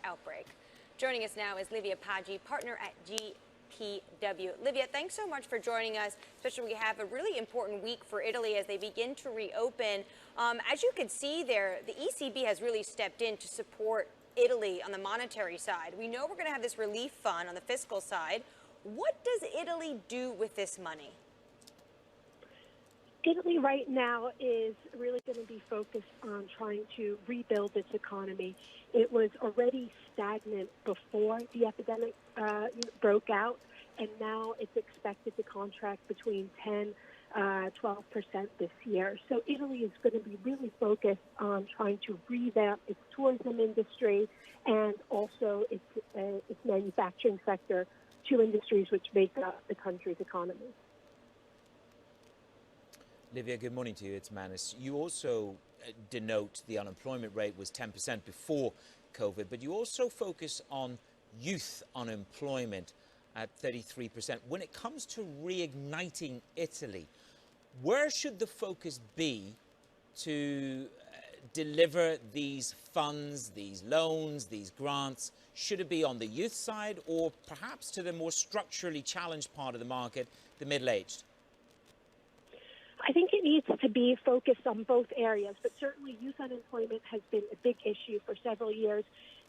outbreak. Joining us now is Livia Paggi, partner at GPW. Livia, thanks so much for joining us, especially we have a really important week for Italy as they begin to reopen. As you can see there, the ECB has really stepped in to support Italy on the monetary side. We know we're going to have this relief fund on the fiscal side. What does Italy do with this money? Italy right now is really going to be focused on trying to rebuild its economy. It was already stagnant before the epidemic broke out, and now it's expected to contract between 12% this year. So Italy is going to be really focused on trying to revamp its tourism industry and also its manufacturing sector, two industries which make up the country's economy. Livia, good morning to you. It's Manus. You also denote the unemployment rate was 10% before COVID, but you also focus on youth unemployment at 33%. When it comes to reigniting Italy, where should the focus be to deliver these funds, these loans, these grants? Should it be on the youth side or perhaps to the more structurally challenged part of the market, the middle-aged? I think it needs to be focused on both areas, but certainly youth unemployment has been a big issue for several years.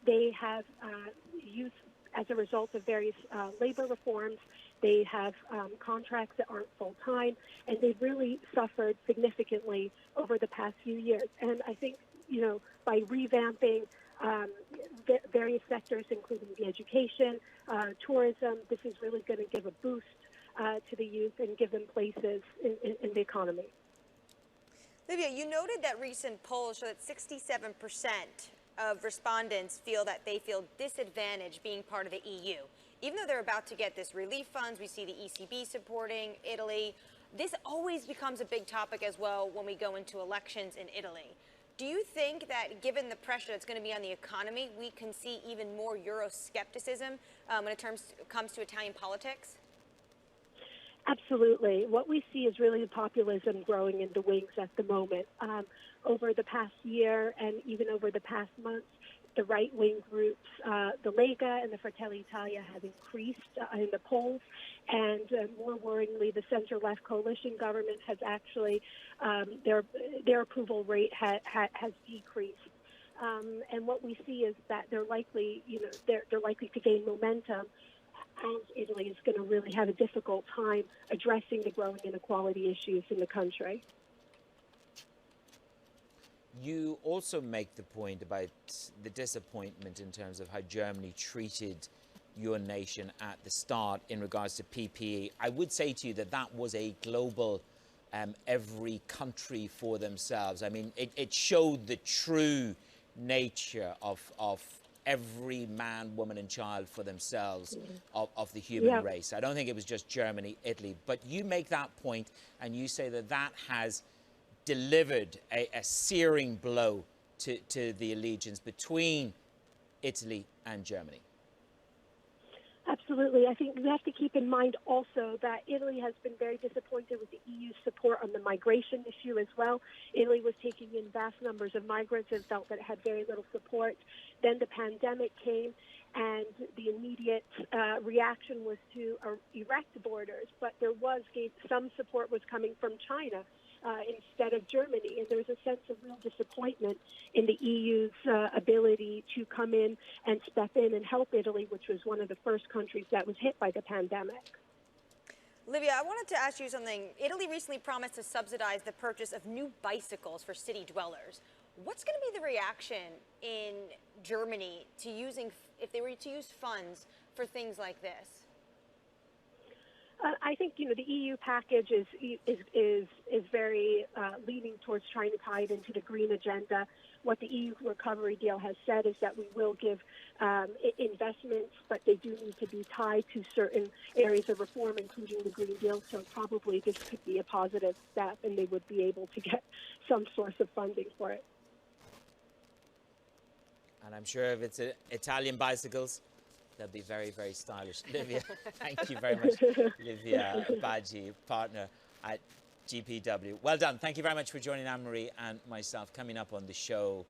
They have youth, as a result of various labor reforms, they have contracts that aren't full-time, and they've really suffered significantly over the past few years. And I think, by revamping various sectors, including the education, tourism, this is really going to give a boost to the youth and give them places in the economy. Livia, you noted that recent polls show that 67% of respondents feel that they feel disadvantaged being part of the EU. Even though they're about to get this relief funds, we see the ECB supporting Italy. This always becomes a big topic as well when we go into elections in Italy. Do you think that given the pressure that's going to be on the economy, we can see even more Euroscepticism when it comes to Italian politics? Absolutely. What we see is really the populism growing in the wings at the moment. Over the past year and even over the past months, the right-wing groups, the Lega and the Fratelli Italia, have increased in the polls. And more worryingly, the center-left coalition government has actually, their approval rate has decreased. And what we see is that they're likely, they're likely to gain momentum, as Italy is going to really have a difficult time addressing the growing inequality issues in the country. You also make the point about the disappointment in terms of how Germany treated your nation at the start in regards to PPE. I would say to you that that was a global, every country for themselves. I mean, it showed the true nature of every man, woman and child for themselves of the human race. I don't think it was just Germany, Italy, but you make that point and you say that that has delivered a searing blow to the allegiance between Italy and Germany. Absolutely. I think we have to keep in mind also that Italy has been very disappointed with the EU's support on the migration issue as well. Italy was taking in vast numbers of migrants and felt that it had very little support. Then the pandemic came, and the immediate reaction was to erect borders, but some support was coming from China instead of Germany. And there was a sense of real disappointment in the EU's ability to come in and step in and help Italy, which was one of the first countries that was hit by the pandemic. Livia, I wanted to ask you something. Italy recently promised to subsidize the purchase of new bicycles for city dwellers. What's going to be the reaction in Germany to if they were to use funds for things like this? I think the EU package is very leaning towards trying to tie it into the green agenda. What the EU recovery deal has said is that we will give investments, but they do need to be tied to certain areas of reform, including the Green Deal. So probably this could be a positive step, and they would be able to get some source of funding for it. And I'm sure if it's Italian bicycles, they'll be very, very stylish. Livia, thank you very much. Livia Paggi, partner at GPW. Well done. Thank you very much for joining Anne-Marie and myself. Coming up on the show,